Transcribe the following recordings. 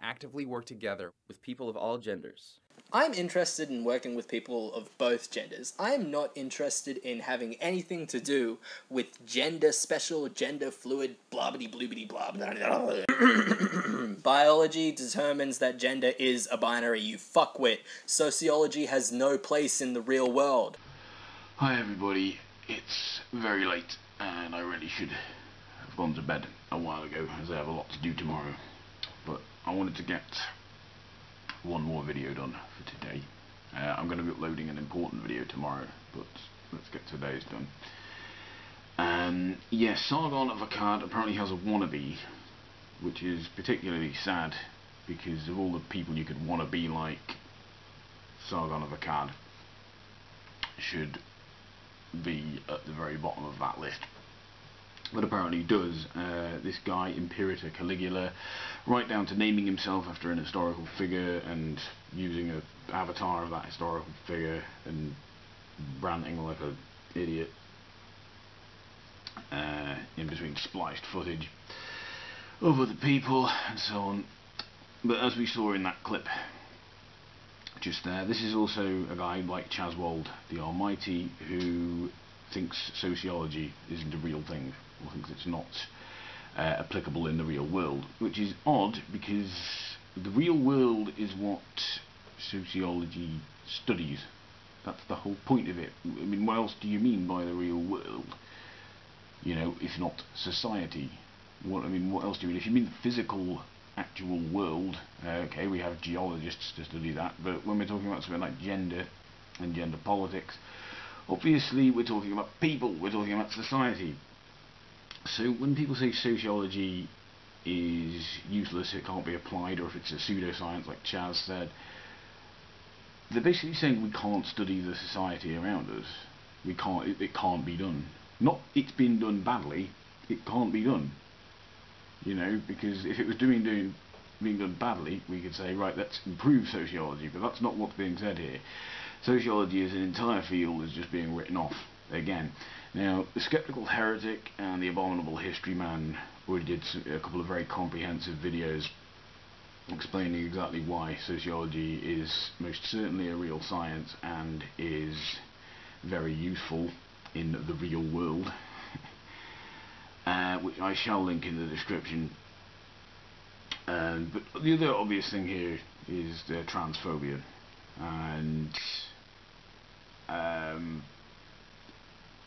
actively work together with people of all genders. I'm interested in working with people of both genders. I am not interested in having anything to do with gender special, gender fluid, blobbity bloobity blob. Biology determines that gender is a binary, you fuckwit. Sociology has no place in the real world. Hi everybody, it's very late and I really should have gone to bed a while ago as I have a lot to do tomorrow. But I wanted to get one more video done for today. I'm going to be uploading an important video tomorrow, but let's get today's done. Yes, Sargon of Akkad apparently has a wannabe, which is particularly sad because of all the people you could wanna be like, Sargon of Akkad should be at the very bottom of that list. But apparently does. This guy, Imperator Caligula, right down to naming himself after an historical figure and using an avatar of that historical figure and ranting like an idiot in between spliced footage of other people and so on. But as we saw in that clip just there, this is also a guy like Chazwold the Almighty who thinks sociology isn't a real thing, or thinks it's not applicable in the real world, which is odd because the real world is what sociology studies. That's the whole point of it. I mean, what else do you mean by the real world? You know, if not society. What else do you mean? If you mean the physical, actual world, okay, we have geologists to study that, but when we're talking about something like gender and gender politics, obviously we're talking about people, we're talking about society. So when people say sociology is useless, it can't be applied, or if it's a pseudoscience like Chaz said, they're basically saying we can't study the society around us. It can't be done. Not it's been done badly, it can't be done. You know, because if it was being done badly, we could say, right, let's improve sociology, but that's not what's being said here. Sociology as an entire field is just being written off again. Now, the Skeptical Heretic and the Abominable History Man already did a couple of very comprehensive videos explaining exactly why sociology is most certainly a real science and is very useful in the real world, which I shall link in the description. But the other obvious thing here is the transphobia, and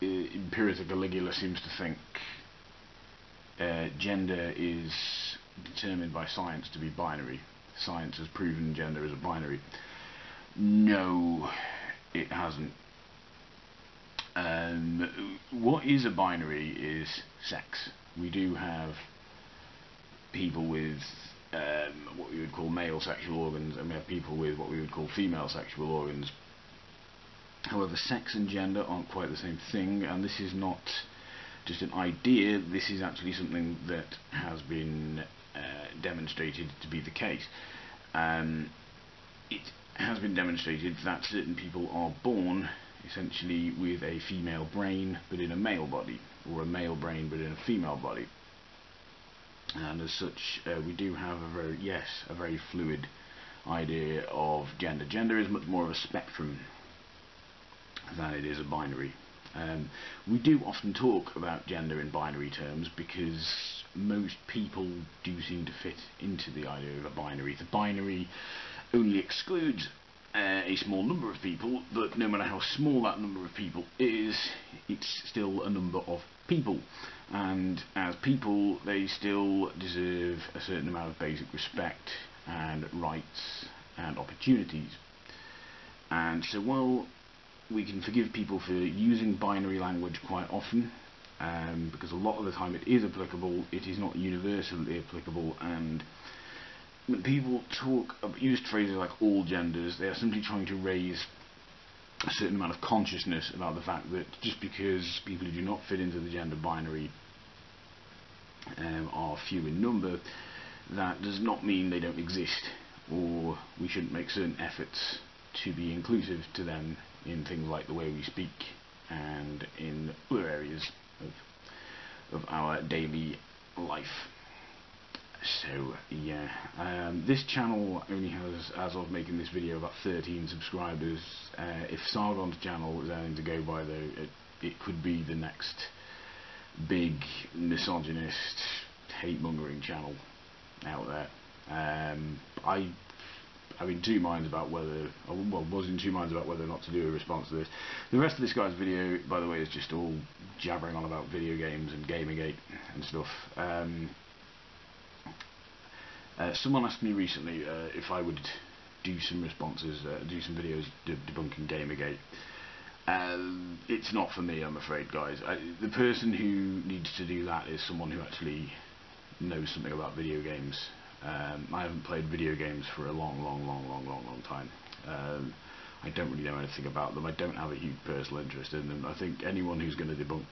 Imperator Caligula seems to think gender is determined by science to be binary. Science has proven gender is a binary. No, it hasn't. What is a binary is sex. We do have people with what we would call male sexual organs, and we have people with what we would call female sexual organs. However, sex and gender aren't quite the same thing, and this is not just an idea, this is actually something that has been demonstrated to be the case. It has been demonstrated that certain people are born essentially with a female brain but in a male body, or a male brain but in a female body. And as such, we do have a very fluid idea of gender. Gender is much more of a spectrum than it is a binary. We do often talk about gender in binary terms because most people do seem to fit into the idea of a binary. The binary only excludes a small number of people, but no matter how small that number of people is, it's still a number of people, and as people they still deserve a certain amount of basic respect and rights and opportunities. And so while we can forgive people for using binary language quite often, because a lot of the time it is applicable, it is not universally applicable, and when people use phrases like all genders, they are simply trying to raise a certain amount of consciousness about the fact that just because people who do not fit into the gender binary are few in number, that does not mean they don't exist, or we shouldn't make certain efforts to be inclusive to them in things like the way we speak and in other areas of our daily life. So yeah, this channel only has, as of making this video, about 13 subscribers. If Sargon's channel is anything to go by, though, it could be the next big misogynist, hate-mongering channel out there. I'm in two minds about whether, was in two minds about whether or not to do a response to this. The rest of this guy's video, by the way, is just all jabbering on about video games and Gamergate and stuff. Someone asked me recently if I would do some responses, do some videos debunking Gamergate. It's not for me, I'm afraid, guys. The person who needs to do that is someone who actually knows something about video games. I haven't played video games for a long time. I don't really know anything about them. I don't have a huge personal interest in them. I think anyone who's going to debunk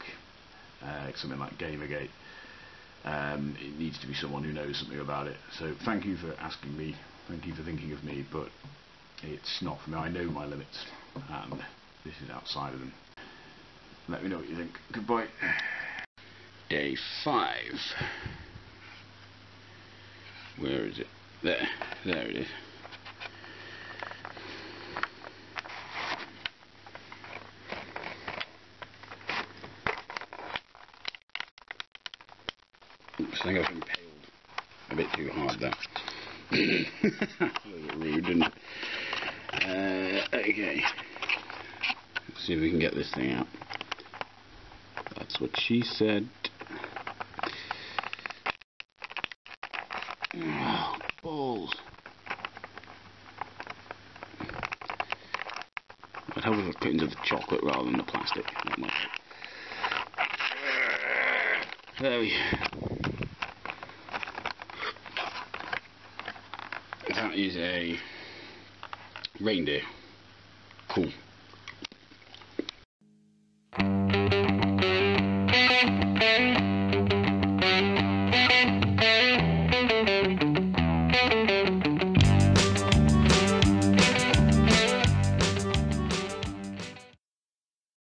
something like Gamergate, it needs to be someone who knows something about it. So thank you for asking me, thank you for thinking of me, but it's not for me. I know my limits, and this is outside of them. Let me know what you think. Goodbye. Day 5. Where is it? There it is. Oops, I think I've impaled a bit too hard there. A little bit rude, didn't it? Okay. Let's see if we can get this thing out. That's what she said. Oh, balls. I'd hope I put into the chocolate rather than the plastic. That might help. There we go. That is a reindeer. Cool.